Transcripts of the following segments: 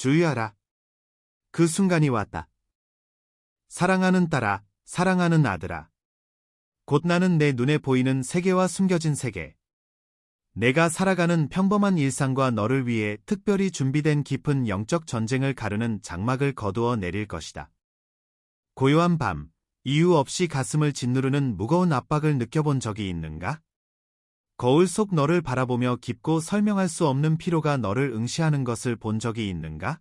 주의하라. 그 순간이 왔다. 사랑하는 딸아, 사랑하는 아들아. 곧 나는 내 눈에 보이는 세계와 숨겨진 세계. 내가 살아가는 평범한 일상과 너를 위해 특별히 준비된 깊은 영적 전쟁을 가르는 장막을 거두어 내릴 것이다. 고요한 밤, 이유 없이 가슴을 짓누르는 무거운 압박을 느껴본 적이 있는가? 거울 속 너를 바라보며 깊고 설명할 수 없는 피로가 너를 응시하는 것을 본 적이 있는가?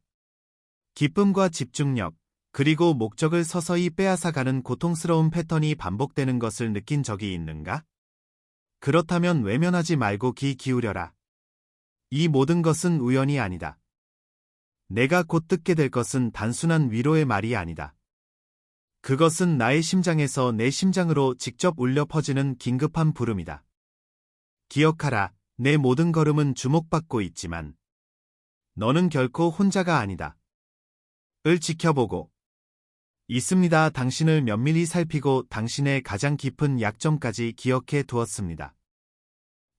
기쁨과 집중력, 그리고 목적을 서서히 빼앗아가는 고통스러운 패턴이 반복되는 것을 느낀 적이 있는가? 그렇다면 외면하지 말고 귀 기울여라. 이 모든 것은 우연이 아니다. 내가 곧 듣게 될 것은 단순한 위로의 말이 아니다. 그것은 나의 심장에서 내 심장으로 직접 울려 퍼지는 긴급한 부름이다. 기억하라, 내 모든 걸음은 주목받고 있지만 너는 결코 혼자가 아니다. 을 지켜보고 있습니다. 당신을 면밀히 살피고 당신의 가장 깊은 약점까지 기억해 두었습니다.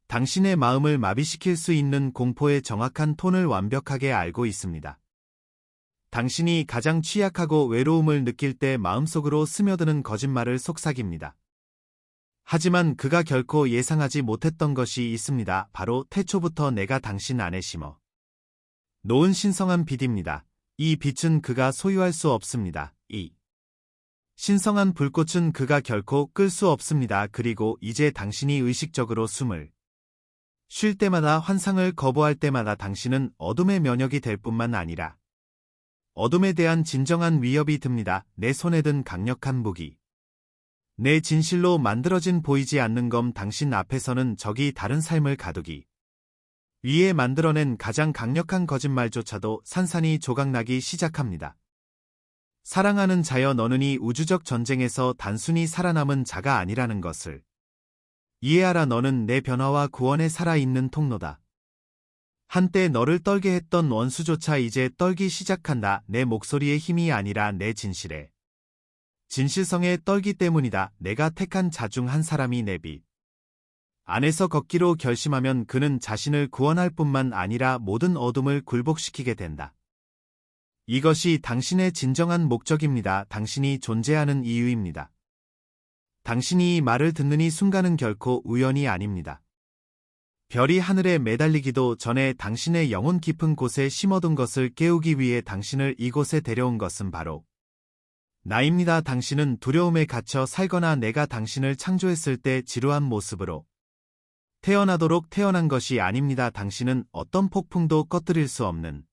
당신의 마음을 마비시킬 수 있는 공포의 정확한 톤을 완벽하게 알고 있습니다. 당신이 가장 취약하고 외로움을 느낄 때 마음속으로 스며드는 거짓말을 속삭입니다. 하지만 그가 결코 예상하지 못했던 것이 있습니다. 바로 태초부터 내가 당신 안에 심어 놓은 신성한 빛입니다. 이 빛은 그가 소유할 수 없습니다. 이 신성한 불꽃은 그가 결코 끌 수 없습니다. 그리고 이제 당신이 의식적으로 숨을 쉴 때마다, 환상을 거부할 때마다 당신은 어둠의 면역이 될 뿐만 아니라 어둠에 대한 진정한 위협이 듭니다. 내 손에 든 강력한 무기. 내 진실로 만들어진 보이지 않는 검. 당신 앞에서는 적이 다른 삶을 가두기 위해 만들어낸 가장 강력한 거짓말조차도 산산이 조각나기 시작합니다. 사랑하는 자여, 너는 이 우주적 전쟁에서 단순히 살아남은 자가 아니라는 것을 이해하라. 너는 내 변화와 구원에 살아있는 통로다. 한때 너를 떨게 했던 원수조차 이제 떨기 시작한다. 내 목소리의 힘이 아니라 내 진실의 진실성에 떨기 때문이다. 내가 택한 자 중 한 사람이 내 빛 안에서 걷기로 결심하면 그는 자신을 구원할 뿐만 아니라 모든 어둠을 굴복시키게 된다. 이것이 당신의 진정한 목적입니다. 당신이 존재하는 이유입니다. 당신이 이 말을 듣는 이 순간은 결코 우연이 아닙니다. 별이 하늘에 매달리기도 전에 당신의 영혼 깊은 곳에 심어둔 것을 깨우기 위해 당신을 이곳에 데려온 것은 바로 나입니다. 당신은 두려움에 갇혀 살거나 내가 당신을 창조했을 때 지루한 모습으로 태어나도록 태어난 것이 아닙니다. 당신은 어떤 폭풍도 꺼뜨릴 수 없는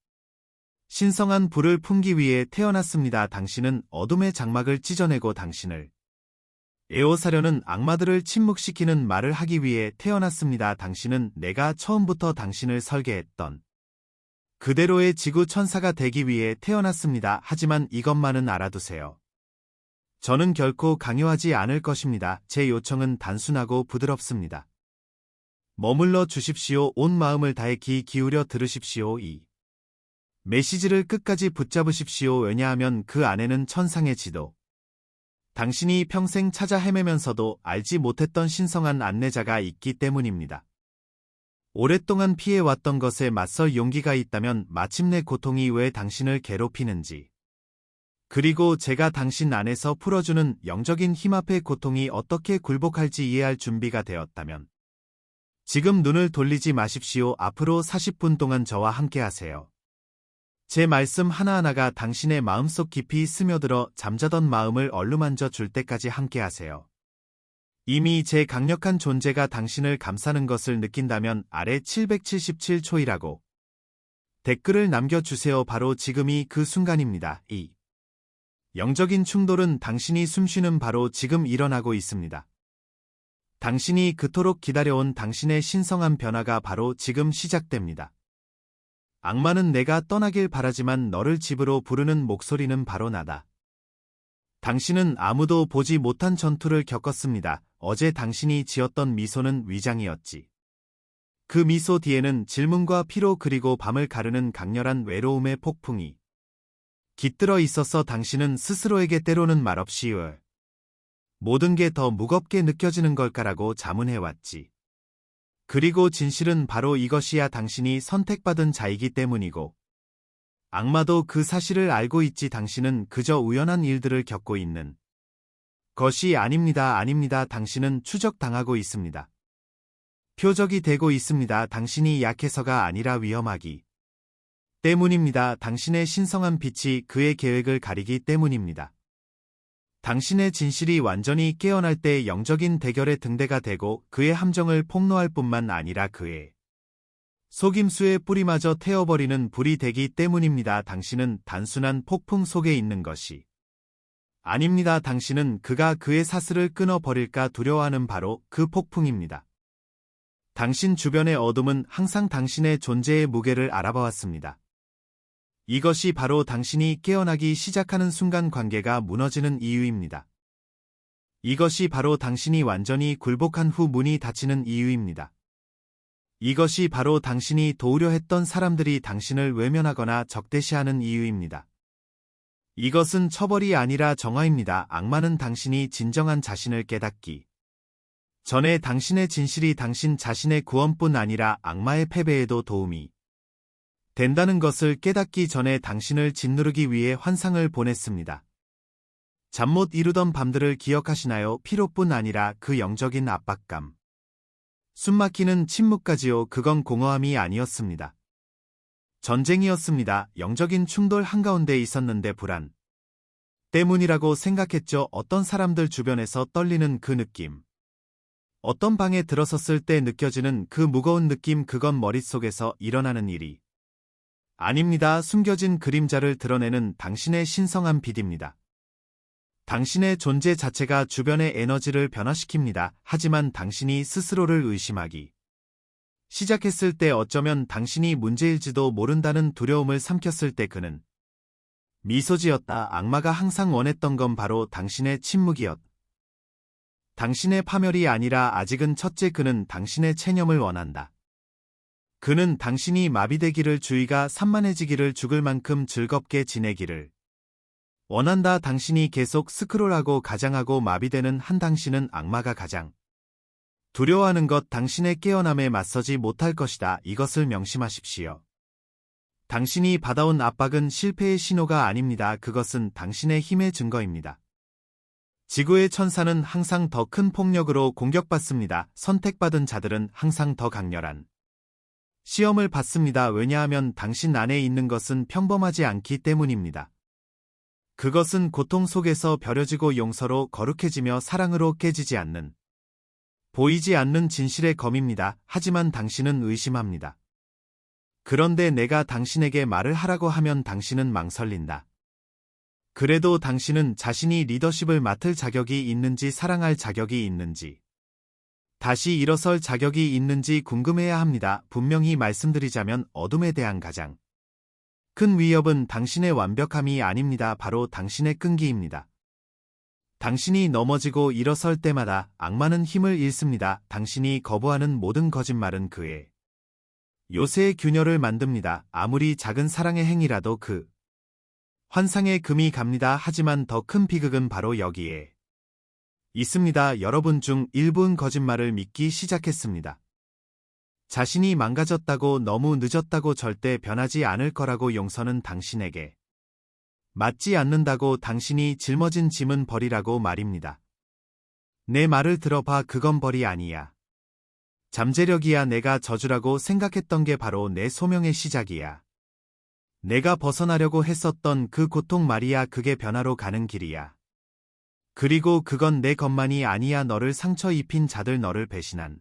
신성한 불을 품기 위해 태어났습니다. 당신은 어둠의 장막을 찢어내고 당신을 에워싸려는 악마들을 침묵시키는 말을 하기 위해 태어났습니다. 당신은 내가 처음부터 당신을 설계했던 그대로의 지구 천사가 되기 위해 태어났습니다. 하지만 이것만은 알아두세요. 저는 결코 강요하지 않을 것입니다. 제 요청은 단순하고 부드럽습니다. 머물러 주십시오. 온 마음을 다해 귀 기울여 들으십시오. 이 메시지를 끝까지 붙잡으십시오. 왜냐하면 그 안에는 천상의 지도, 당신이 평생 찾아 헤매면서도 알지 못했던 신성한 안내자가 있기 때문입니다. 오랫동안 피해왔던 것에 맞설 용기가 있다면 마침내 고통이 왜 당신을 괴롭히는지, 그리고 제가 당신 안에서 풀어주는 영적인 힘 앞에 고통이 어떻게 굴복할지 이해할 준비가 되었다면 지금 눈을 돌리지 마십시오. 앞으로 40분 동안 저와 함께하세요. 제 말씀 하나하나가 당신의 마음속 깊이 스며들어 잠자던 마음을 얼루만져 줄 때까지 함께하세요. 이미 제 강력한 존재가 당신을 감싸는 것을 느낀다면 아래 777초이라고 댓글을 남겨주세요. 바로 지금이 그 순간입니다. 이 영적인 충돌은 당신이 숨쉬는 바로 지금 일어나고 있습니다. 당신이 그토록 기다려온 당신의 신성한 변화가 바로 지금 시작됩니다. 악마는 내가 떠나길 바라지만 너를 집으로 부르는 목소리는 바로 나다. 당신은 아무도 보지 못한 전투를 겪었습니다. 어제 당신이 지었던 미소는 위장이었지. 그 미소 뒤에는 질문과 피로 그리고 밤을 가르는 강렬한 외로움의 폭풍이 깃들어 있어서 당신은 스스로에게 때로는 말없이 모든 게 더 무겁게 느껴지는 걸까라고 자문해왔지. 그리고 진실은 바로 이것이야. 당신이 선택받은 자이기 때문이고 악마도 그 사실을 알고 있지. 당신은 그저 우연한 일들을 겪고 있는 것이 아닙니다. 아닙니다. 당신은 추적당하고 있습니다. 표적이 되고 있습니다. 당신이 약해서가 아니라 위험하기 때문입니다. 당신의 신성한 빛이 그의 계획을 가리기 때문입니다. 당신의 진실이 완전히 깨어날 때 영적인 대결의 등대가 되고 그의 함정을 폭로할 뿐만 아니라 그의 속임수의 뿌리마저 태워버리는 불이 되기 때문입니다. 당신은 단순한 폭풍 속에 있는 것이 아닙니다. 당신은 그가 그의 사슬을 끊어버릴까 두려워하는 바로 그 폭풍입니다. 당신 주변의 어둠은 항상 당신의 존재의 무게를 알아봐왔습니다. 이것이 바로 당신이 깨어나기 시작하는 순간 관계가 무너지는 이유입니다. 이것이 바로 당신이 완전히 굴복한 후 문이 닫히는 이유입니다. 이것이 바로 당신이 도우려 했던 사람들이 당신을 외면하거나 적대시하는 이유입니다. 이것은 처벌이 아니라 정화입니다. 악마는 당신이 진정한 자신을 깨닫기 전에 당신의 진실이 당신 자신의 구원뿐 아니라 악마의 패배에도 도움이 된다는 것을 깨닫기 전에 당신을 짓누르기 위해 환상을 보냈습니다. 잠 못 이루던 밤들을 기억하시나요? 피로뿐 아니라 그 영적인 압박감. 숨막히는 침묵까지요. 그건 공허함이 아니었습니다. 전쟁이었습니다. 영적인 충돌 한가운데 있었는데 불안 때문이라고 생각했죠. 어떤 사람들 주변에서 떨리는 그 느낌. 어떤 방에 들어섰을 때 느껴지는 그 무거운 느낌. 그건 머릿속에서 일어나는 일이 아닙니다. 숨겨진 그림자를 드러내는 당신의 신성한 빛입니다. 당신의 존재 자체가 주변의 에너지를 변화시킵니다. 하지만 당신이 스스로를 의심하기 시작했을 때 어쩌면 당신이 문제일지도 모른다는 두려움을 삼켰을 때 그는 미소 지었다. 악마가 항상 원했던 건 바로 당신의 침묵이었다. 당신의 파멸이 아니라 아직은 첫째 그는 당신의 체념을 원한다. 그는 당신이 마비되기를 주의가 산만해지기를 죽을 만큼 즐겁게 지내기를 원한다. 당신이 계속 스크롤하고 가장하고 마비되는 한 당신은 악마가 가장 두려워하는 것 당신의 깨어남에 맞서지 못할 것이다. 이것을 명심하십시오. 당신이 받아온 압박은 실패의 신호가 아닙니다. 그것은 당신의 힘의 증거입니다. 지구의 천사는 항상 더 큰 폭력으로 공격받습니다. 선택받은 자들은 항상 더 강렬한 시험을 받습니다. 왜냐하면 당신 안에 있는 것은 평범하지 않기 때문입니다. 그것은 고통 속에서 벼려지고 용서로 거룩해지며 사랑으로 깨지지 않는 보이지 않는 진실의 검입니다. 하지만 당신은 의심합니다. 그런데 내가 당신에게 말을 하라고 하면 당신은 망설인다. 그래도 당신은 자신이 리더십을 맡을 자격이 있는지 사랑할 자격이 있는지 다시 일어설 자격이 있는지 궁금해야 합니다. 분명히 말씀드리자면 어둠에 대한 가장 큰 위협은 당신의 완벽함이 아닙니다. 바로 당신의 끈기입니다. 당신이 넘어지고 일어설 때마다 악마는 힘을 잃습니다. 당신이 거부하는 모든 거짓말은 그의 요새의 균열을 만듭니다. 아무리 작은 사랑의 행위라도 그 환상에 금이 갑니다. 하지만 더 큰 비극은 바로 여기에 있습니다. 여러분 중 일부는 거짓말을 믿기 시작했습니다. 자신이 망가졌다고 너무 늦었다고 절대 변하지 않을 거라고 용서는 당신에게 맞지 않는다고 당신이 짊어진 짐은 버리라고 말입니다. 내 말을 들어봐. 그건 벌이 아니야. 잠재력이야. 내가 저주라고 생각했던 게 바로 내 소명의 시작이야. 내가 벗어나려고 했었던 그 고통 말이야. 그게 변화로 가는 길이야. 그리고 그건 내 것만이 아니야. 너를 상처 입힌 자들, 너를 배신한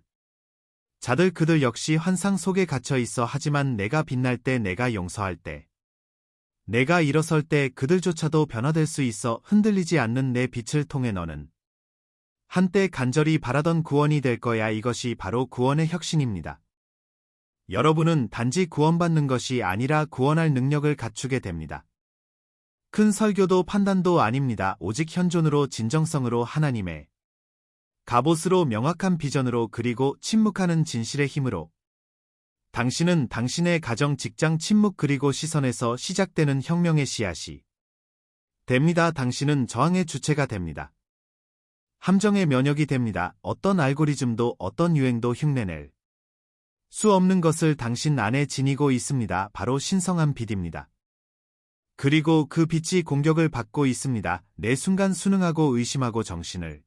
자들, 그들 역시 환상 속에 갇혀 있어. 하지만 내가 빛날 때, 내가 용서할 때, 내가 일어설 때 그들조차도 변화될 수 있어. 흔들리지 않는 내 빛을 통해 너는 한때 간절히 바라던 구원이 될 거야. 이것이 바로 구원의 혁신입니다. 여러분은 단지 구원받는 것이 아니라 구원할 능력을 갖추게 됩니다. 큰 설교도 판단도 아닙니다. 오직 현존으로, 진정성으로, 하나님의 갑옷으로, 명확한 비전으로, 그리고 침묵하는 진실의 힘으로. 당신은 당신의 가정, 직장, 침묵 그리고 시선에서 시작되는 혁명의 씨앗이 됩니다. 당신은 저항의 주체가 됩니다. 함정의 면역이 됩니다. 어떤 알고리즘도 어떤 유행도 흉내낼 수 없는 것을 당신 안에 지니고 있습니다. 바로 신성한 빛입니다. 그리고 그 빛이 공격을 받고 있습니다. 내 순간 순응하고 의심하고 정신을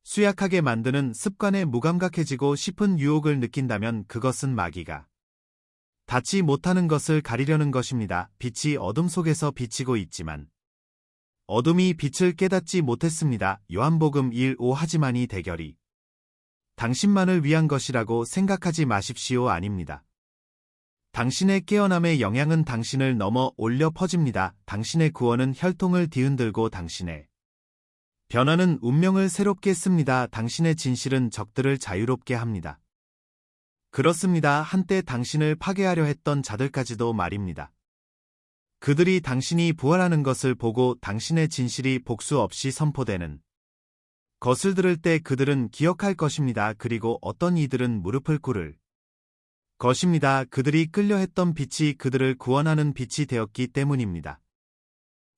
수약하게 만드는 습관에 무감각해지고 싶은 유혹을 느낀다면 그것은 마귀가 닿지 못하는 것을 가리려는 것입니다. 빛이 어둠 속에서 비치고 있지만 어둠이 빛을 깨닫지 못했습니다. 요한복음 1:5 하지만 이 대결이 당신만을 위한 것이라고 생각하지 마십시오. 아닙니다. 당신의 깨어남의 영향은 당신을 넘어 올려 퍼집니다. 당신의 구원은 혈통을 뒤흔들고 당신의 변화는 운명을 새롭게 씁니다. 당신의 진실은 적들을 자유롭게 합니다. 그렇습니다. 한때 당신을 파괴하려 했던 자들까지도 말입니다. 그들이 당신이 부활하는 것을 보고 당신의 진실이 복수 없이 선포되는 것을 들을 때 그들은 기억할 것입니다. 그리고 어떤 이들은 무릎을 꿇을 것입니다. 그들이 끌려 했던 빛이 그들을 구원하는 빛이 되었기 때문입니다.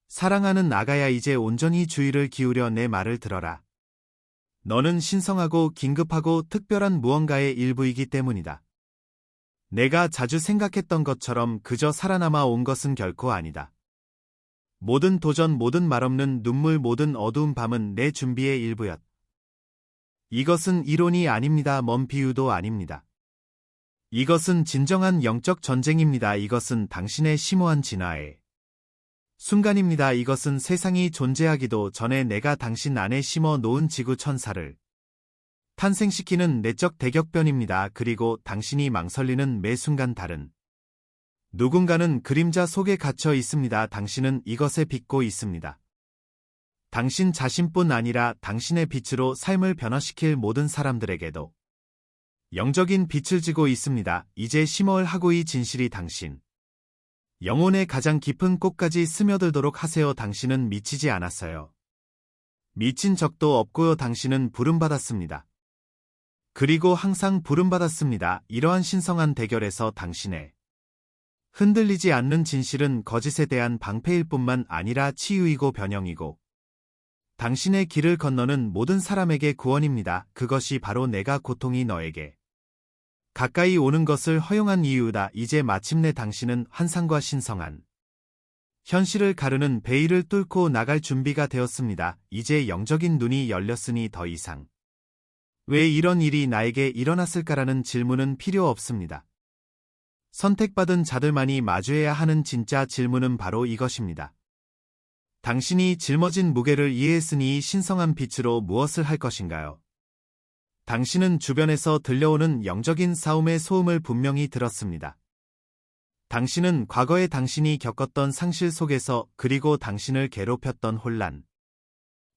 사랑하는 아가야, 이제 온전히 주의를 기울여 내 말을 들어라. 너는 신성하고 긴급하고 특별한 무언가의 일부이기 때문이다. 내가 자주 생각했던 것처럼 그저 살아남아 온 것은 결코 아니다. 모든 도전, 모든 말없는 눈물, 모든 어두운 밤은 내 준비의 일부였다. 이것은 이론이 아닙니다. 먼 비유도 아닙니다. 이것은 진정한 영적 전쟁입니다. 이것은 당신의 심오한 진화의 순간입니다. 이것은 세상이 존재하기도 전에 내가 당신 안에 심어 놓은 지구 천사를 탄생시키는 내적 대격변입니다. 그리고 당신이 망설이는 매 순간 다른 누군가는 그림자 속에 갇혀 있습니다. 당신은 이것에 빚고 있습니다. 당신 자신뿐 아니라 당신의 빛으로 삶을 변화시킬 모든 사람들에게도 영적인 빛을 지고 있습니다. 이제 심어을 하고 이 진실이 당신 영혼의 가장 깊은 곳까지 스며들도록 하세요. 당신은 미치지 않았어요. 미친 적도 없고요. 당신은 부름받았습니다. 그리고 항상 부름받았습니다. 이러한 신성한 대결에서 당신의 흔들리지 않는 진실은 거짓에 대한 방패일 뿐만 아니라 치유이고 변형이고 당신의 길을 건너는 모든 사람에게 구원입니다. 그것이 바로 내가 고통이 너에게 가까이 오는 것을 허용한 이유다. 이제 마침내 당신은 환상과 신성한 현실을 가르는 베일을 뚫고 나갈 준비가 되었습니다. 이제 영적인 눈이 열렸으니 더 이상 왜 이런 일이 나에게 일어났을까라는 질문은 필요 없습니다. 선택받은 자들만이 마주해야 하는 진짜 질문은 바로 이것입니다. 당신이 짊어진 무게를 이해했으니 신성한 빛으로 무엇을 할 것인가요? 당신은 주변에서 들려오는 영적인 싸움의 소음을 분명히 들었습니다. 당신은 과거에 당신이 겪었던 상실 속에서 그리고 당신을 괴롭혔던 혼란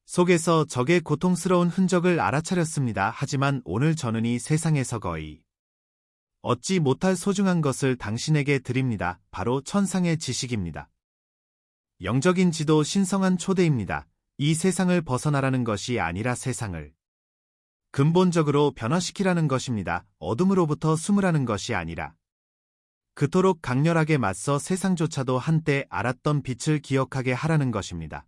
속에서 적의 고통스러운 흔적을 알아차렸습니다. 하지만 오늘 저는 이 세상에서 거의 얻지 못할 소중한 것을 당신에게 드립니다. 바로 천상의 지식입니다. 영적인 지도, 신성한 초대입니다. 이 세상을 벗어나라는 것이 아니라 세상을 근본적으로 변화시키라는 것입니다. 어둠으로부터 숨으라는 것이 아니라 그토록 강렬하게 맞서 세상조차도 한때 알았던 빛을 기억하게 하라는 것입니다.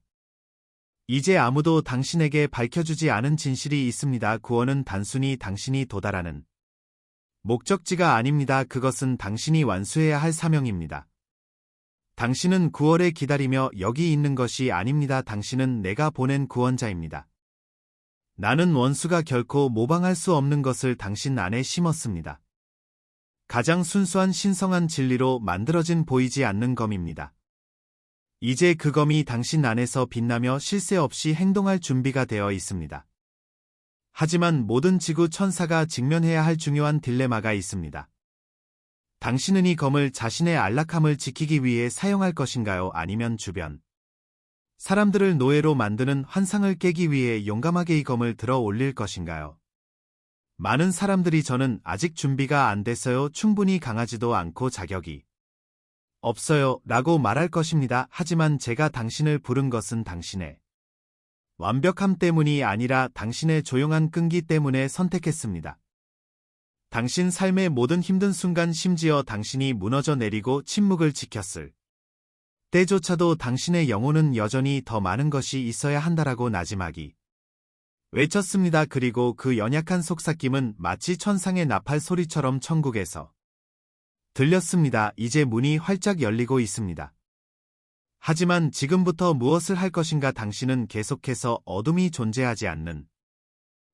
이제 아무도 당신에게 밝혀주지 않은 진실이 있습니다. 구원은 단순히 당신이 도달하는 목적지가 아닙니다. 그것은 당신이 완수해야 할 사명입니다. 당신은 구원을 기다리며 여기 있는 것이 아닙니다. 당신은 내가 보낸 구원자입니다. 나는 원수가 결코 모방할 수 없는 것을 당신 안에 심었습니다. 가장 순수한 신성한 진리로 만들어진 보이지 않는 검입니다. 이제 그 검이 당신 안에서 빛나며 실세 없이 행동할 준비가 되어 있습니다. 하지만 모든 지구 천사가 직면해야 할 중요한 딜레마가 있습니다. 당신은 이 검을 자신의 안락함을 지키기 위해 사용할 것인가요? 아니면 주변 사람들을 노예로 만드는 환상을 깨기 위해 용감하게 이 검을 들어 올릴 것인가요? 많은 사람들이 저는 아직 준비가 안 됐어요. 충분히 강하지도 않고 자격이 없어요. 라고 말할 것입니다. 하지만 제가 당신을 부른 것은 당신의 완벽함 때문이 아니라 당신의 조용한 끈기 때문에 선택했습니다. 당신 삶의 모든 힘든 순간, 심지어 당신이 무너져 내리고 침묵을 지켰을 때조차도 당신의 영혼은 여전히 더 많은 것이 있어야 한다라고 나지막이 외쳤습니다. 그리고 그 연약한 속삭임은 마치 천상의 나팔 소리처럼 천국에서 들렸습니다. 이제 문이 활짝 열리고 있습니다. 하지만 지금부터 무엇을 할 것인가? 당신은 계속해서 어둠이 존재하지 않는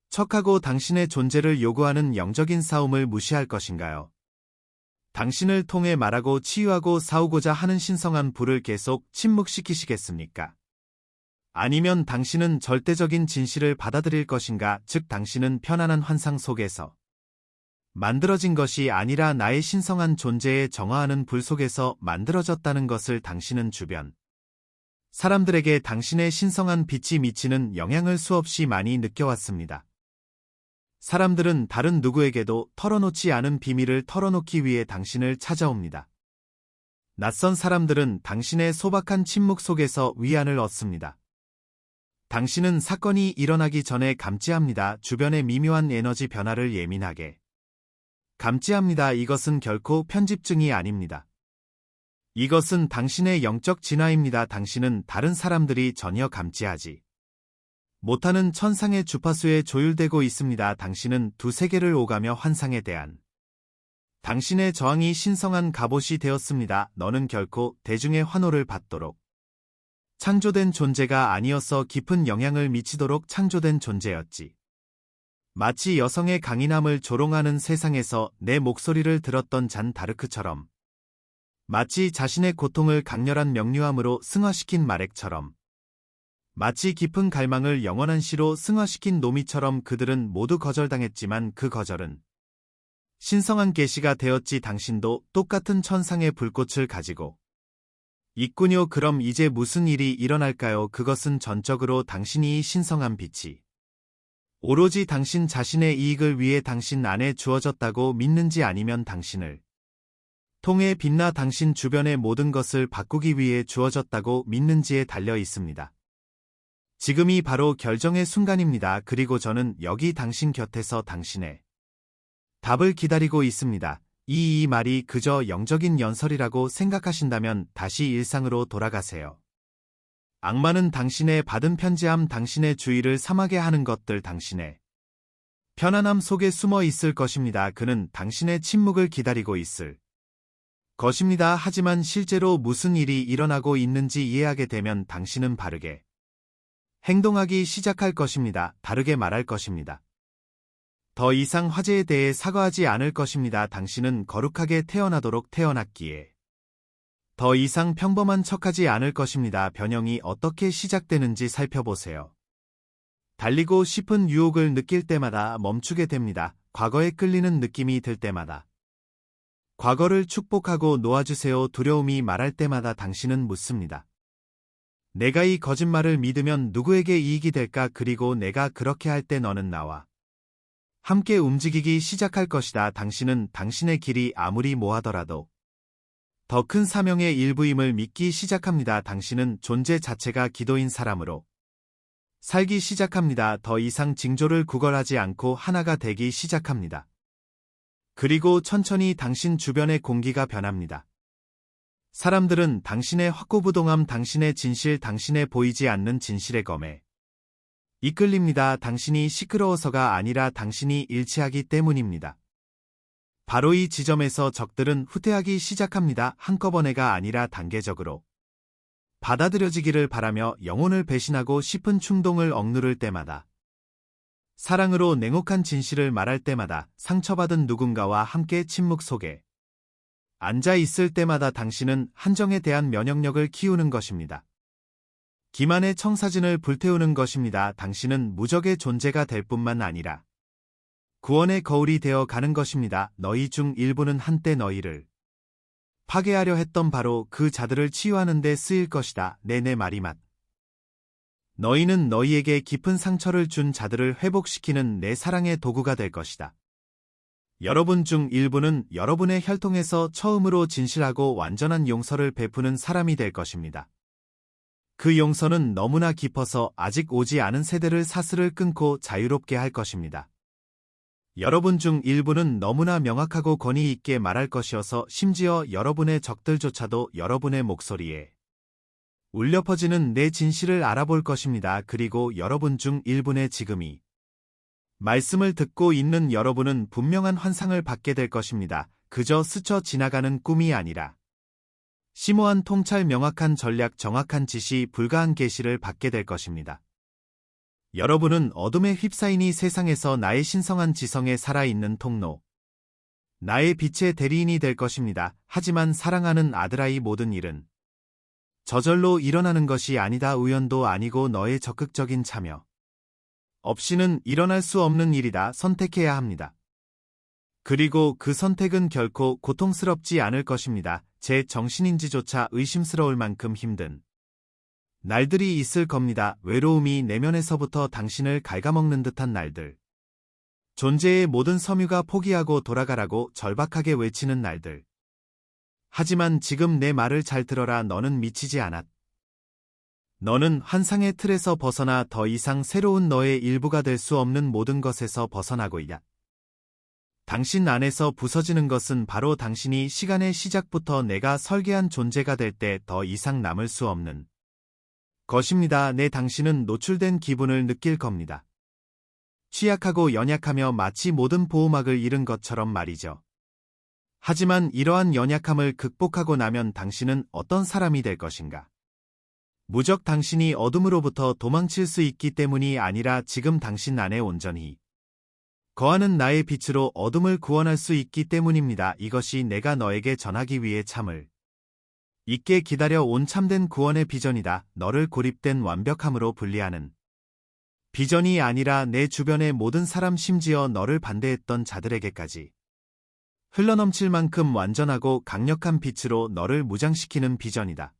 척하고 당신의 존재를 요구하는 영적인 싸움을 무시할 것인가요? 당신을 통해 말하고 치유하고 싸우고자 하는 신성한 불을 계속 침묵시키시겠습니까? 아니면 당신은 절대적인 진실을 받아들일 것인가? 즉 당신은 편안한 환상 속에서 만들어진 것이 아니라 나의 신성한 존재에 정화하는 불 속에서 만들어졌다는 것을 당신은 주변 사람들에게 당신의 신성한 빛이 미치는 영향을 수없이 많이 느껴왔습니다. 사람들은 다른 누구에게도 털어놓지 않은 비밀을 털어놓기 위해 당신을 찾아옵니다. 낯선 사람들은 당신의 소박한 침묵 속에서 위안을 얻습니다. 당신은 사건이 일어나기 전에 감지합니다. 주변의 미묘한 에너지 변화를 예민하게 감지합니다. 이것은 결코 편집증이 아닙니다. 이것은 당신의 영적 진화입니다. 당신은 다른 사람들이 전혀 감지하지 못하는 천상의 주파수에 조율되고 있습니다. 당신은 두 세계를 오가며 환상에 대한 당신의 저항이 신성한 갑옷이 되었습니다. 너는 결코 대중의 환호를 받도록 창조된 존재가 아니었어. 깊은 영향을 미치도록 창조된 존재였지. 마치 여성의 강인함을 조롱하는 세상에서 내 목소리를 들었던 잔 다르크처럼, 마치 자신의 고통을 강렬한 명료함으로 승화시킨 마렉처럼, 마치 깊은 갈망을 영원한 시로 승화시킨 노미처럼 그들은 모두 거절당했지만 그 거절은 신성한 계시가 되었지. 당신도 똑같은 천상의 불꽃을 가지고 있군요. 그럼 이제 무슨 일이 일어날까요? 그것은 전적으로 당신이 이 신성한 빛이 오로지 당신 자신의 이익을 위해 당신 안에 주어졌다고 믿는지 아니면 당신을 통해 빛나 당신 주변의 모든 것을 바꾸기 위해 주어졌다고 믿는지에 달려 있습니다. 지금이 바로 결정의 순간입니다. 그리고 저는 여기 당신 곁에서 당신의 답을 기다리고 있습니다. 이 말이 그저 영적인 연설이라고 생각하신다면 다시 일상으로 돌아가세요. 악마는 당신의 받은 편지함, 당신의 주의를 삼하게 하는 것들, 당신의 편안함 속에 숨어 있을 것입니다. 그는 당신의 침묵을 기다리고 있을 것입니다. 하지만 실제로 무슨 일이 일어나고 있는지 이해하게 되면 당신은 바르게 행동하기 시작할 것입니다. 다르게 말할 것입니다. 더 이상 화제에 대해 사과하지 않을 것입니다. 당신은 거룩하게 태어나도록 태어났기에 더 이상 평범한 척하지 않을 것입니다. 변형이 어떻게 시작되는지 살펴보세요. 달리고 싶은 유혹을 느낄 때마다 멈추게 됩니다. 과거에 끌리는 느낌이 들 때마다 과거를 축복하고 놓아주세요. 두려움이 말할 때마다 당신은 묻습니다. 내가 이 거짓말을 믿으면 누구에게 이익이 될까? 그리고 내가 그렇게 할 때 너는 나와 함께 움직이기 시작할 것이다. 당신은 당신의 길이 아무리 모하더라도 더 큰 사명의 일부임을 믿기 시작합니다. 당신은 존재 자체가 기도인 사람으로 살기 시작합니다. 더 이상 징조를 구걸하지 않고 하나가 되기 시작합니다. 그리고 천천히 당신 주변의 공기가 변합니다. 사람들은 당신의 확고부동함, 당신의 진실, 당신의 보이지 않는 진실의 검에 이끌립니다. 당신이 시끄러워서가 아니라 당신이 일치하기 때문입니다. 바로 이 지점에서 적들은 후퇴하기 시작합니다. 한꺼번에가 아니라 단계적으로 받아들여지기를 바라며 영혼을 배신하고 싶은 충동을 억누를 때마다, 사랑으로 냉혹한 진실을 말할 때마다, 상처받은 누군가와 함께 침묵 속에 앉아 있을 때마다 당신은 한정에 대한 면역력을 키우는 것입니다. 기만의 청사진을 불태우는 것입니다. 당신은 무적의 존재가 될 뿐만 아니라 구원의 거울이 되어 가는 것입니다. 너희 중 일부는 한때 너희를 파괴하려 했던 바로 그 자들을 치유하는 데 쓰일 것이다. 내 말이 맞. 너희는 너희에게 깊은 상처를 준 자들을 회복시키는 내 사랑의 도구가 될 것이다. 여러분 중 일부는 여러분의 혈통에서 처음으로 진실하고 완전한 용서를 베푸는 사람이 될 것입니다. 그 용서는 너무나 깊어서 아직 오지 않은 세대를 사슬을 끊고 자유롭게 할 것입니다. 여러분 중 일부는 너무나 명확하고 권위 있게 말할 것이어서 심지어 여러분의 적들조차도 여러분의 목소리에 울려 퍼지는 내 진실을 알아볼 것입니다. 그리고 여러분 중 일부의 지금이 말씀을 듣고 있는 여러분은 분명한 환상을 받게 될 것입니다. 그저 스쳐 지나가는 꿈이 아니라 심오한 통찰, 명확한 전략, 정확한 지시, 불가한 계시를 받게 될 것입니다. 여러분은 어둠에 휩싸이니 세상에서 나의 신성한 지성에 살아있는 통로, 나의 빛의 대리인이 될 것입니다. 하지만 사랑하는 아들아이, 모든 일은 저절로 일어나는 것이 아니다. 우연도 아니고 너의 적극적인 참여 없이는 일어날 수 없는 일이다. 선택해야 합니다. 그리고 그 선택은 결코 고통스럽지 않을 것입니다. 제 정신인지조차 의심스러울 만큼 힘든 날들이 있을 겁니다. 외로움이 내면에서부터 당신을 갉아먹는 듯한 날들. 존재의 모든 섬유가 포기하고 돌아가라고 절박하게 외치는 날들. 하지만 지금 내 말을 잘 들어라. 너는 미치지 않았. 너는 환상의 틀에서 벗어나 더 이상 새로운 너의 일부가 될 수 없는 모든 것에서 벗어나고 있다. 당신 안에서 부서지는 것은 바로 당신이 시간의 시작부터 내가 설계한 존재가 될 때 더 이상 남을 수 없는 것입니다. 당신은 노출된 기분을 느낄 겁니다. 취약하고 연약하며 마치 모든 보호막을 잃은 것처럼 말이죠. 하지만 이러한 연약함을 극복하고 나면 당신은 어떤 사람이 될 것인가? 무적 당신이 어둠으로부터 도망칠 수 있기 때문이 아니라 지금 당신 안에 온전히 거하는 나의 빛으로 어둠을 구원할 수 있기 때문입니다. 이것이 내가 너에게 전하기 위해 참을 있게 기다려 온 참된 구원의 비전이다. 너를 고립된 완벽함으로 분리하는 비전이 아니라 내 주변의 모든 사람, 심지어 너를 반대했던 자들에게까지 흘러넘칠 만큼 완전하고 강력한 빛으로 너를 무장시키는 비전이다.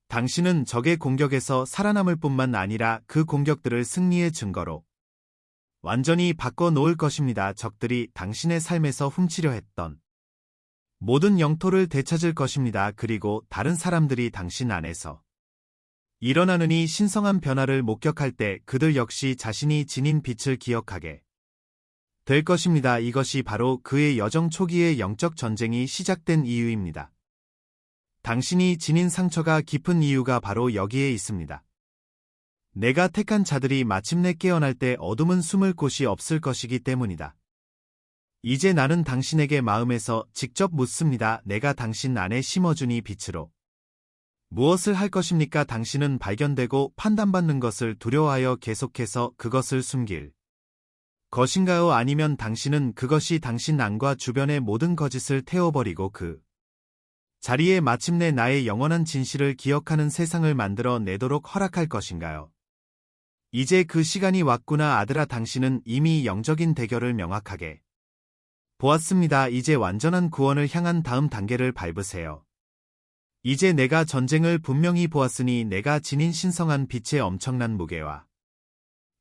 당신은 적의 공격에서 살아남을 뿐만 아니라 그 공격들을 승리의 증거로 완전히 바꿔놓을 것입니다. 적들이 당신의 삶에서 훔치려 했던 모든 영토를 되찾을 것입니다. 그리고 다른 사람들이 당신 안에서 일어나는 이 신성한 변화를 목격할 때 그들 역시 자신이 지닌 빛을 기억하게 될 것입니다. 이것이 바로 그의 여정 초기의 영적 전쟁이 시작된 이유입니다. 당신이 지닌 상처가 깊은 이유가 바로 여기에 있습니다. 내가 택한 자들이 마침내 깨어날 때 어둠은 숨을 곳이 없을 것이기 때문이다. 이제 나는 당신에게 마음에서 직접 묻습니다. 내가 당신 안에 심어주니 빛으로 무엇을 할 것입니까? 당신은 발견되고 판단받는 것을 두려워하여 계속해서 그것을 숨길 것인가요? 아니면 당신은 그것이 당신 안과 주변의 모든 거짓을 태워버리고 그 자리에 마침내 나의 영원한 진실을 기억하는 세상을 만들어 내도록 허락할 것인가요? 이제 그 시간이 왔구나. 아들아, 당신은 이미 영적인 대결을 명확하게 보았습니다. 이제 완전한 구원을 향한 다음 단계를 밟으세요. 이제 내가 전쟁을 분명히 보았으니 내가 지닌 신성한 빛의 엄청난 무게와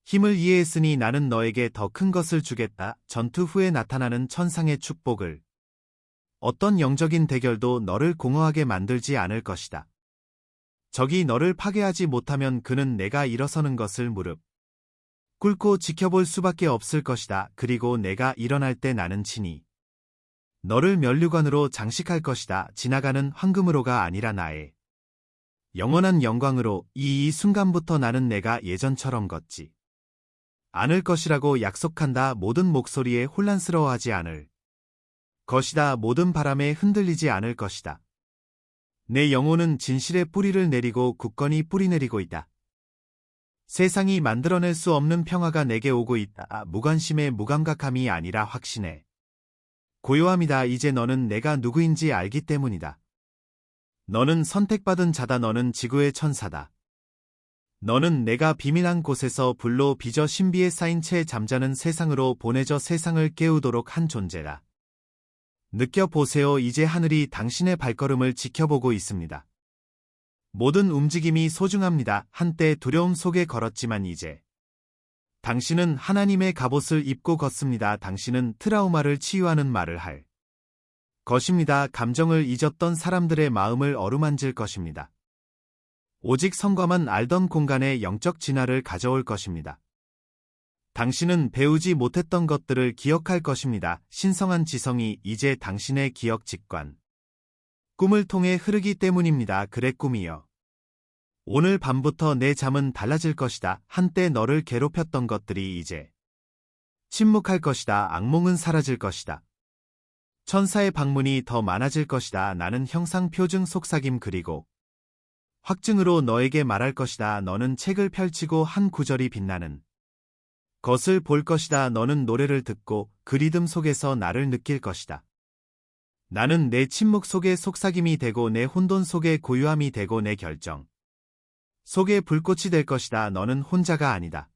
힘을 이해했으니 나는 너에게 더 큰 것을 주겠다. 전투 후에 나타나는 천상의 축복을. 어떤 영적인 대결도 너를 공허하게 만들지 않을 것이다. 적이 너를 파괴하지 못하면 그는 내가 일어서는 것을 무릎 꿇고 지켜볼 수밖에 없을 것이다. 그리고 내가 일어날 때 나는 친히 너를 면류관으로 장식할 것이다. 지나가는 황금으로가 아니라 나의 영원한 영광으로. 이 순간부터 나는 내가 예전처럼 걷지 않을 것이라고 약속한다. 모든 목소리에 혼란스러워하지 않을 것이다. 모든 바람에 흔들리지 않을 것이다. 내 영혼은 진실의 뿌리를 내리고 굳건히 뿌리내리고 있다. 세상이 만들어낼 수 없는 평화가 내게 오고 있다. 무관심의 무감각함이 아니라 확신의 고요함이다. 이제 너는 내가 누구인지 알기 때문이다. 너는 선택받은 자다. 너는 지구의 천사다. 너는 내가 비밀한 곳에서 불로 빚어 신비에 쌓인 채 잠자는 세상으로 보내져 세상을 깨우도록 한 존재다. 느껴보세요. 이제 하늘이 당신의 발걸음을 지켜보고 있습니다. 모든 움직임이 소중합니다. 한때 두려움 속에 걸었지만 이제 당신은 하나님의 갑옷을 입고 걷습니다. 당신은 트라우마를 치유하는 말을 할 것입니다. 감정을 잊었던 사람들의 마음을 어루만질 것입니다. 오직 성과만 알던 공간에 영적 진화를 가져올 것입니다. 당신은 배우지 못했던 것들을 기억할 것입니다. 신성한 지성이 이제 당신의 기억 직관, 꿈을 통해 흐르기 때문입니다. 그래, 꿈이여. 오늘 밤부터 내 잠은 달라질 것이다. 한때 너를 괴롭혔던 것들이 이제 침묵할 것이다. 악몽은 사라질 것이다. 천사의 방문이 더 많아질 것이다. 나는 형상 표증 속삭임 그리고 확증으로 너에게 말할 것이다. 너는 책을 펼치고 한 구절이 빛나는 것을 볼 것이다. 너는 노래를 듣고 그 리듬 속에서 나를 느낄 것이다. 나는 내 침묵 속에 속삭임이 되고 내 혼돈 속에 고요함이 되고 내 결정 속에 불꽃이 될 것이다. 너는 혼자가 아니다.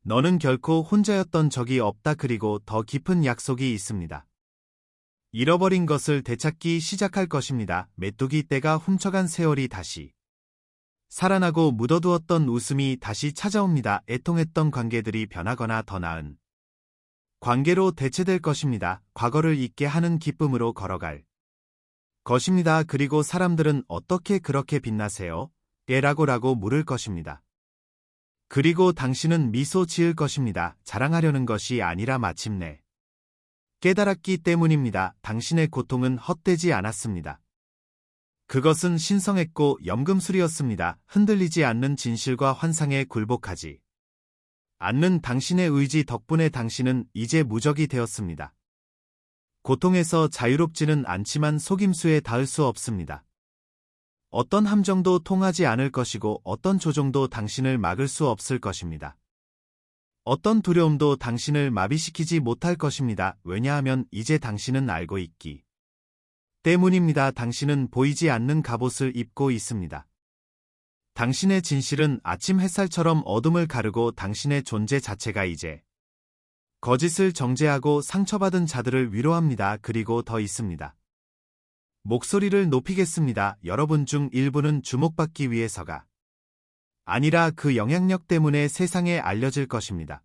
너는 결코 혼자였던 적이 없다. 그리고 더 깊은 약속이 있습니다. 잃어버린 것을 되찾기 시작할 것입니다. 메뚜기 떼가 훔쳐간 세월이 다시 살아나고 묻어두었던 웃음이 다시 찾아옵니다. 애통했던 관계들이 변하거나 더 나은 관계로 대체될 것입니다. 과거를 잊게 하는 기쁨으로 걸어갈 것입니다. 그리고 사람들은 어떻게 그렇게 빛나세요? 라고 물을 것입니다. 그리고 당신은 미소 지을 것입니다. 자랑하려는 것이 아니라 마침내 깨달았기 때문입니다. 당신의 고통은 헛되지 않았습니다. 그것은 신성했고 염금술이었습니다. 흔들리지 않는 진실과 환상에 굴복하지 않는 당신의 의지 덕분에 당신은 이제 무적이 되었습니다. 고통에서 자유롭지는 않지만 속임수에 닿을 수 없습니다. 어떤 함정도 통하지 않을 것이고 어떤 조종도 당신을 막을 수 없을 것입니다. 어떤 두려움도 당신을 마비시키지 못할 것입니다. 왜냐하면 이제 당신은 알고 있기 때문입니다. 당신은 보이지 않는 갑옷을 입고 있습니다. 당신의 진실은 아침 햇살처럼 어둠을 가르고 당신의 존재 자체가 이제 거짓을 정죄하고 상처받은 자들을 위로합니다. 그리고 더 있습니다. 목소리를 높이겠습니다. 여러분 중 일부는 주목받기 위해서가 아니라 그 영향력 때문에 세상에 알려질 것입니다.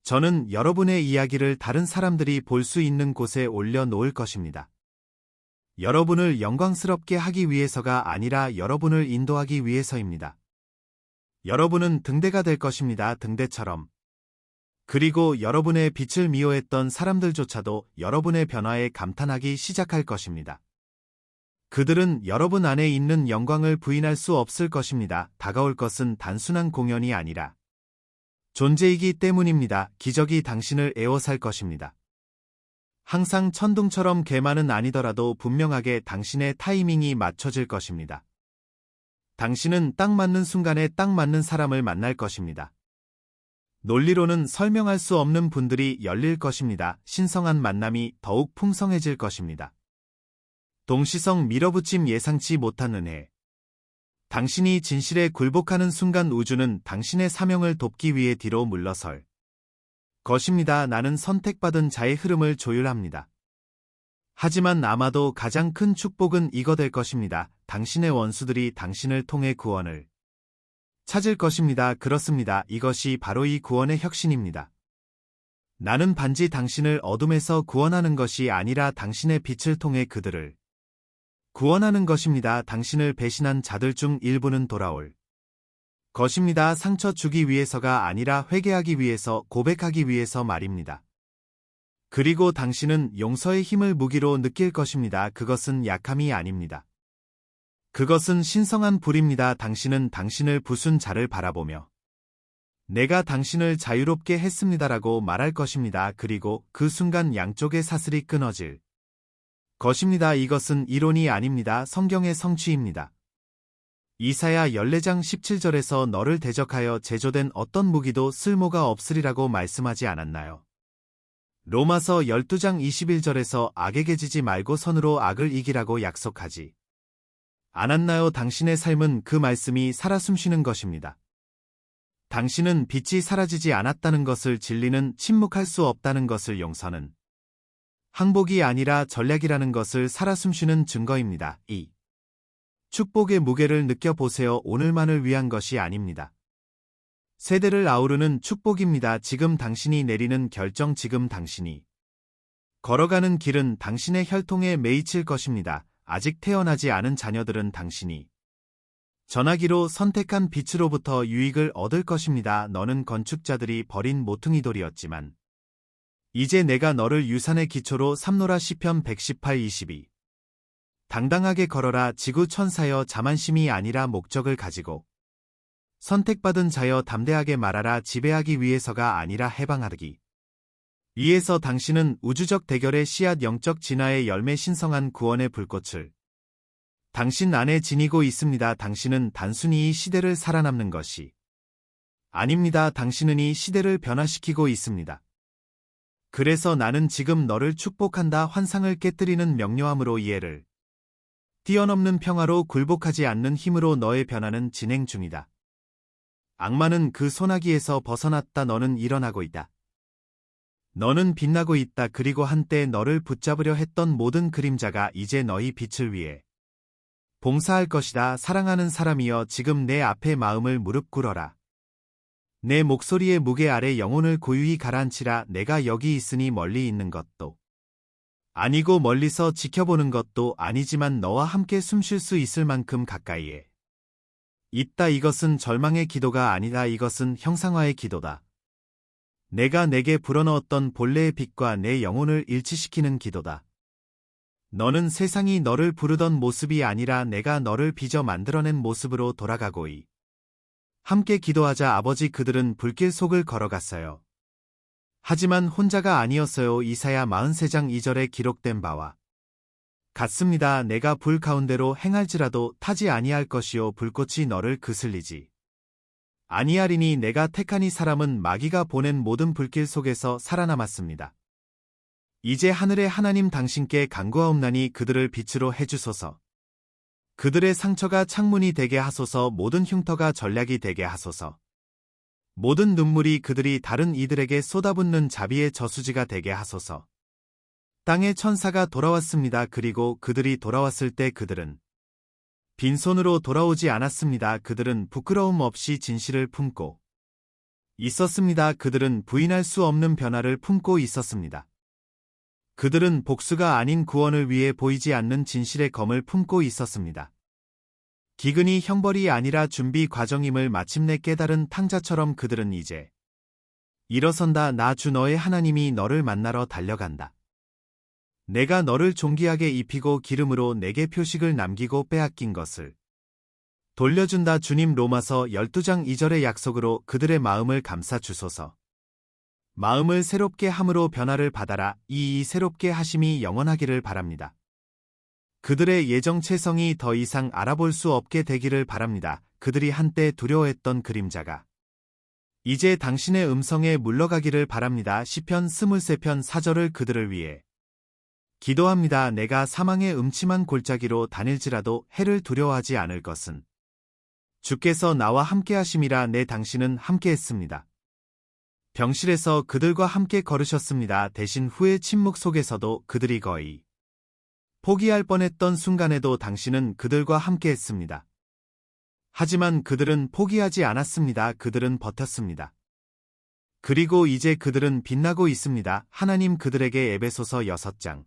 저는 여러분의 이야기를 다른 사람들이 볼 수 있는 곳에 올려놓을 것입니다. 여러분을 영광스럽게 하기 위해서가 아니라 여러분을 인도하기 위해서입니다. 여러분은 등대가 될 것입니다. 등대처럼. 그리고 여러분의 빛을 미워했던 사람들조차도 여러분의 변화에 감탄하기 시작할 것입니다. 그들은 여러분 안에 있는 영광을 부인할 수 없을 것입니다. 다가올 것은 단순한 공연이 아니라 존재이기 때문입니다. 기적이 당신을 에워쌀 것입니다. 항상 천둥처럼 개만은 아니더라도 분명하게 당신의 타이밍이 맞춰질 것입니다. 당신은 딱 맞는 순간에 딱 맞는 사람을 만날 것입니다. 논리로는 설명할 수 없는 분들이 열릴 것입니다. 신성한 만남이 더욱 풍성해질 것입니다. 동시성 밀어붙임 예상치 못한 은혜. 당신이 진실에 굴복하는 순간 우주는 당신의 사명을 돕기 위해 뒤로 물러설 것입니다. 나는 선택받은 자의 흐름을 조율합니다. 하지만 아마도 가장 큰 축복은 이거 될 것입니다. 당신의 원수들이 당신을 통해 구원을 찾을 것입니다. 그렇습니다. 이것이 바로 이 구원의 혁신입니다. 나는 단지 당신을 어둠에서 구원하는 것이 아니라 당신의 빛을 통해 그들을 구원하는 것입니다. 당신을 배신한 자들 중 일부는 돌아올 것입니다. 상처 주기 위해서가 아니라 회개하기 위해서, 고백하기 위해서 말입니다. 그리고 당신은 용서의 힘을 무기로 느낄 것입니다. 그것은 약함이 아닙니다. 그것은 신성한 불입니다. 당신은 당신을 부순 자를 바라보며 내가 당신을 자유롭게 했습니다라고 말할 것입니다. 그리고 그 순간 양쪽의 사슬이 끊어질 것입니다. 이것은 이론이 아닙니다. 성경의 성취입니다. 이사야 14장 17절에서 너를 대적하여 제조된 어떤 무기도 쓸모가 없으리라고 말씀하지 않았나요? 로마서 12장 21절에서 악에게 지지 말고 선으로 악을 이기라고 약속하지 않았나요? 당신의 삶은 그 말씀이 살아 숨쉬는 것입니다. 당신은 빛이 사라지지 않았다는 것을, 진리는 침묵할 수 없다는 것을, 용서는 항복이 아니라 전략이라는 것을 살아 숨쉬는 증거입니다. 이 축복의 무게를 느껴보세요. 오늘만을 위한 것이 아닙니다. 세대를 아우르는 축복입니다. 지금 당신이 내리는 결정, 지금 당신이 걸어가는 길은 당신의 혈통에 매이칠 것입니다. 아직 태어나지 않은 자녀들은 당신이 전하기로 선택한 빛으로부터 유익을 얻을 것입니다. 너는 건축자들이 버린 모퉁이 돌이었지만 이제 내가 너를 유산의 기초로 삼노라. 시편 118:22. 당당하게 걸어라. 지구 천사여, 자만심이 아니라 목적을 가지고 선택받은 자여, 담대하게 말하라. 지배하기 위해서가 아니라 해방하기 이에서 당신은 우주적 대결의 씨앗 영적 진화의 열매 신성한 구원의 불꽃을 당신 안에 지니고 있습니다. 당신은 단순히 이 시대를 살아남는 것이 아닙니다. 당신은 이 시대를 변화시키고 있습니다. 그래서 나는 지금 너를 축복한다. 환상을 깨뜨리는 명료함으로 이해를 뛰어넘는 평화로 굴복하지 않는 힘으로 너의 변화는 진행 중이다. 악마는 그 소나기에서 벗어났다. 너는 일어나고 있다. 너는 빛나고 있다. 그리고 한때 너를 붙잡으려 했던 모든 그림자가 이제 너희 빛을 위해 봉사할 것이다. 사랑하는 사람이여, 지금 내 앞에 마음을 무릎 꿇어라. 내 목소리의 무게 아래 영혼을 고유히 가라앉히라. 내가 여기 있으니 멀리 있는 것도 아니고 멀리서 지켜보는 것도 아니지만 너와 함께 숨 쉴 수 있을 만큼 가까이에 있다. 이것은 절망의 기도가 아니다. 이것은 형상화의 기도다. 내가 내게 불어넣었던 본래의 빛과 내 영혼을 일치시키는 기도다. 너는 세상이 너를 부르던 모습이 아니라 내가 너를 빚어 만들어낸 모습으로 돌아가고 함께 기도하자. 아버지, 그들은 불길 속을 걸어갔어요. 하지만 혼자가 아니었어요. 이사야 43장 2절에 기록된 바와 같습니다. 내가 불 가운데로 행할지라도 타지 아니할 것이요 불꽃이 너를 그슬리지 아니하리니 내가 택한 이 사람은 마귀가 보낸 모든 불길 속에서 살아남았습니다. 이제 하늘의 하나님 당신께 간구하옵나니 그들을 빛으로 해주소서. 그들의 상처가 창문이 되게 하소서. 모든 흉터가 전략이 되게 하소서. 모든 눈물이 그들이 다른 이들에게 쏟아붓는 자비의 저수지가 되게 하소서. 땅의 천사가 돌아왔습니다. 그리고 그들이 돌아왔을 때 그들은 빈손으로 돌아오지 않았습니다. 그들은 부끄러움 없이 진실을 품고 있었습니다. 그들은 부인할 수 없는 변화를 품고 있었습니다. 그들은 복수가 아닌 구원을 위해 보이지 않는 진실의 검을 품고 있었습니다. 기근이 형벌이 아니라 준비 과정임을 마침내 깨달은 탕자처럼 그들은 이제 일어선다. 나 주 너의 하나님이 너를 만나러 달려간다. 내가 너를 존귀하게 입히고 기름으로 내게 표식을 남기고 빼앗긴 것을 돌려준다. 주님. 로마서 12장 2절의 약속으로 그들의 마음을 감싸 주소서. 마음을 새롭게 함으로 변화를 받아라. 이 새롭게 하심이 영원하기를 바랍니다. 그들의 예정체성이 더 이상 알아볼 수 없게 되기를 바랍니다. 그들이 한때 두려워했던 그림자가 이제 당신의 음성에 물러가기를 바랍니다. 시편 23편 4절을 그들을 위해 기도합니다. 내가 사망의 음침한 골짜기로 다닐지라도 해를 두려워하지 않을 것은 주께서 나와 함께 하심이라. 내 당신은 함께 했습니다. 병실에서 그들과 함께 걸으셨습니다. 대신 후의 침묵 속에서도 그들이 거의 포기할 뻔했던 순간에도 당신은 그들과 함께 했습니다. 하지만 그들은 포기하지 않았습니다. 그들은 버텼습니다. 그리고 이제 그들은 빛나고 있습니다. 하나님 그들에게 에베소서 6장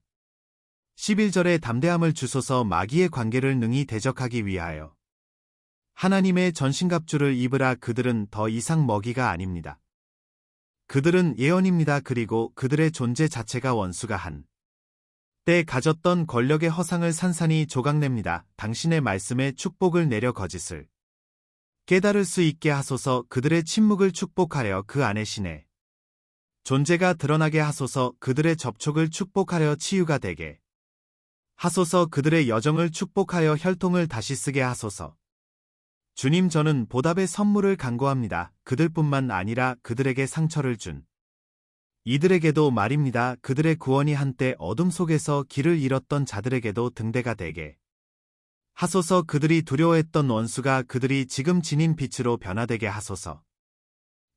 11절에 담대함을 주소서. 마귀의 관계를 능히 대적하기 위하여 하나님의 전신갑주를 입으라. 그들은 더 이상 먹이가 아닙니다. 그들은 예언입니다. 그리고 그들의 존재 자체가 원수가 한 때 가졌던 권력의 허상을 산산이 조각냅니다. 당신의 말씀에 축복을 내려 거짓을 깨달을 수 있게 하소서. 그들의 침묵을 축복하려 그 안에 신의 존재가 드러나게 하소서. 그들의 접촉을 축복하려 치유가 되게 하소서. 그들의 여정을 축복하여 혈통을 다시 쓰게 하소서. 주님, 저는 보답의 선물을 간구합니다. 그들뿐만 아니라 그들에게 상처를 준 이들에게도 말입니다. 그들의 구원이 한때 어둠 속에서 길을 잃었던 자들에게도 등대가 되게 하소서. 그들이 두려워했던 원수가 그들이 지금 지닌 빛으로 변화되게 하소서.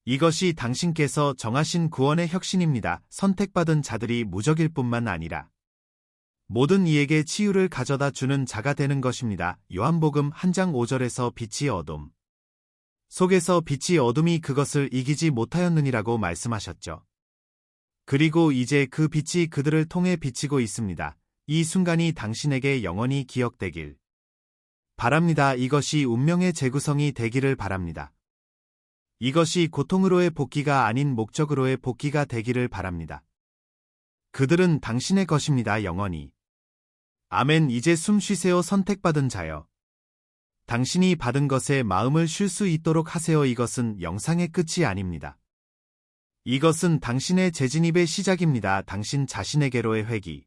이것이 당신께서 정하신 구원의 혁신입니다. 선택받은 자들이 무적일 뿐만 아니라 모든 이에게 치유를 가져다 주는 자가 되는 것입니다. 요한복음 1장 5절에서 빛이 어둠 속에서 빛이 어둠이 그것을 이기지 못하였느니라고 말씀하셨죠. 그리고 이제 그 빛이 그들을 통해 비치고 있습니다. 이 순간이 당신에게 영원히 기억되길 바랍니다. 이것이 운명의 재구성이 되기를 바랍니다. 이것이 고통으로의 복귀가 아닌 목적으로의 복귀가 되기를 바랍니다. 그들은 당신의 것입니다. 영원히. 아멘. 이제 숨 쉬세요. 선택받은 자여. 당신이 받은 것에 마음을 쉴 수 있도록 하세요. 이것은 영상의 끝이 아닙니다. 이것은 당신의 재진입의 시작입니다. 당신 자신에게로의 회귀.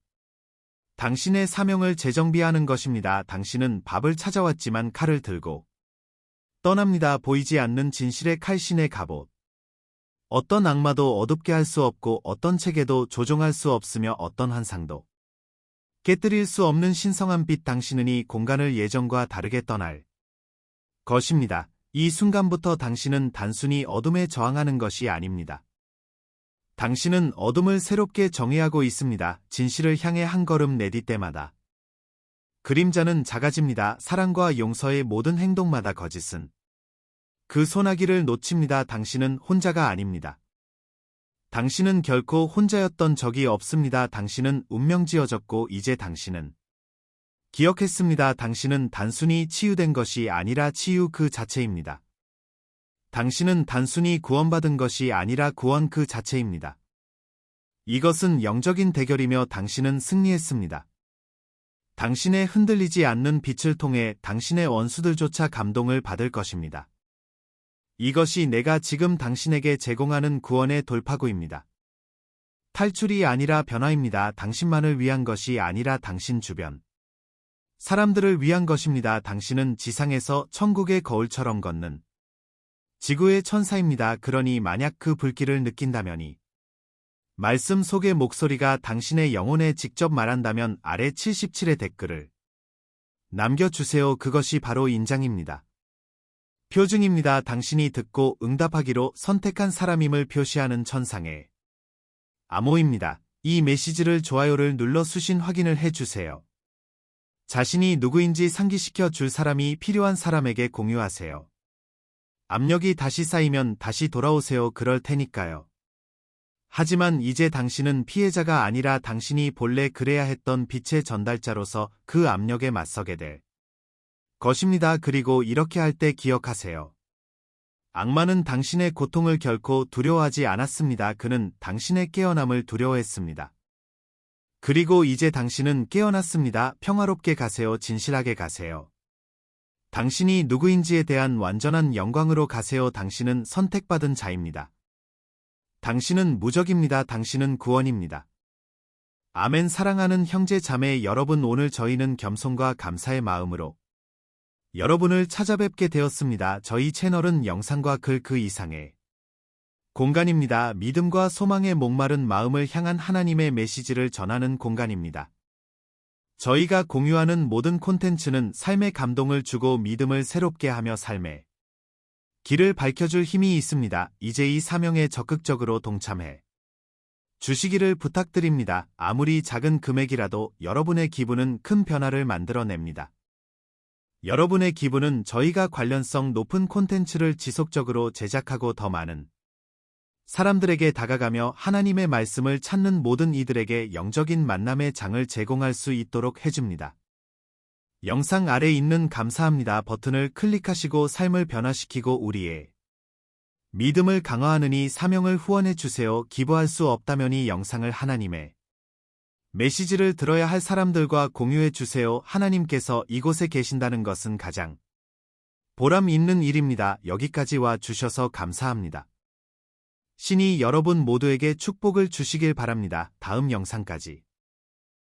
당신의 사명을 재정비하는 것입니다. 당신은 밥을 찾아왔지만 칼을 들고 떠납니다. 보이지 않는 진실의 칼신의 갑옷. 어떤 악마도 어둡게 할 수 없고 어떤 체계도 조종할 수 없으며 어떤 환상도 깨뜨릴 수 없는 신성한 빛. 당신은 이 공간을 예전과 다르게 떠날 것입니다. 이 순간부터 당신은 단순히 어둠에 저항하는 것이 아닙니다. 당신은 어둠을 새롭게 정의하고 있습니다. 진실을 향해 한 걸음 내딜 때마다 그림자는 작아집니다. 사랑과 용서의 모든 행동마다 거짓은 그 소나기를 놓칩니다. 당신은 혼자가 아닙니다. 당신은 결코 혼자였던 적이 없습니다. 당신은 운명지어졌고 이제 당신은 기억했습니다. 당신은 단순히 치유된 것이 아니라 치유 그 자체입니다. 당신은 단순히 구원받은 것이 아니라 구원 그 자체입니다. 이것은 영적인 대결이며 당신은 승리했습니다. 당신의 흔들리지 않는 빛을 통해 당신의 원수들조차 감동을 받을 것입니다. 이것이 내가 지금 당신에게 제공하는 구원의 돌파구입니다. 탈출이 아니라 변화입니다. 당신만을 위한 것이 아니라 당신 주변 사람들을 위한 것입니다. 당신은 지상에서 천국의 거울처럼 걷는 지구의 천사입니다. 그러니 만약 그 불길을 느낀다면 이 말씀 속의 목소리가 당신의 영혼에 직접 말한다면 아래 77의 댓글을 남겨주세요. 그것이 바로 인장입니다. 표징입니다. 당신이 듣고 응답하기로 선택한 사람임을 표시하는 천상의 암호입니다. 이 메시지를 좋아요를 눌러 수신 확인을 해주세요. 자신이 누구인지 상기시켜 줄 사람이 필요한 사람에게 공유하세요. 압력이 다시 쌓이면 다시 돌아오세요. 그럴 테니까요. 하지만 이제 당신은 피해자가 아니라 당신이 본래 그래야 했던 빛의 전달자로서 그 압력에 맞서게 될 것입니다. 그리고 이렇게 할 때 기억하세요. 악마는 당신의 고통을 결코 두려워하지 않았습니다. 그는 당신의 깨어남을 두려워했습니다. 그리고 이제 당신은 깨어났습니다. 평화롭게 가세요. 진실하게 가세요. 당신이 누구인지에 대한 완전한 영광으로 가세요. 당신은 선택받은 자입니다. 당신은 무적입니다. 당신은 구원입니다. 아멘. 사랑하는 형제 자매 여러분, 오늘 저희는 겸손과 감사의 마음으로 여러분을 찾아뵙게 되었습니다. 저희 채널은 영상과 글 그 이상의 공간입니다. 믿음과 소망의 목마른 마음을 향한 하나님의 메시지를 전하는 공간입니다. 저희가 공유하는 모든 콘텐츠는 삶의 감동을 주고 믿음을 새롭게 하며 삶의 길을 밝혀줄 힘이 있습니다. 이제 이 사명에 적극적으로 동참해 주시기를 부탁드립니다. 아무리 작은 금액이라도 여러분의 기부는 큰 변화를 만들어냅니다. 여러분의 기부는 저희가 관련성 높은 콘텐츠를 지속적으로 제작하고 더 많은 사람들에게 다가가며 하나님의 말씀을 찾는 모든 이들에게 영적인 만남의 장을 제공할 수 있도록 해줍니다. 영상 아래 있는 감사합니다 버튼을 클릭하시고 삶을 변화시키고 우리의 믿음을 강화하는 이 사명을 후원해 주세요. 기부할 수 없다면 이 영상을 하나님의 메시지를 들어야 할 사람들과 공유해 주세요. 하나님께서 이곳에 계신다는 것은 가장 보람 있는 일입니다. 여기까지 와 주셔서 감사합니다. 신이 여러분 모두에게 축복을 주시길 바랍니다. 다음 영상까지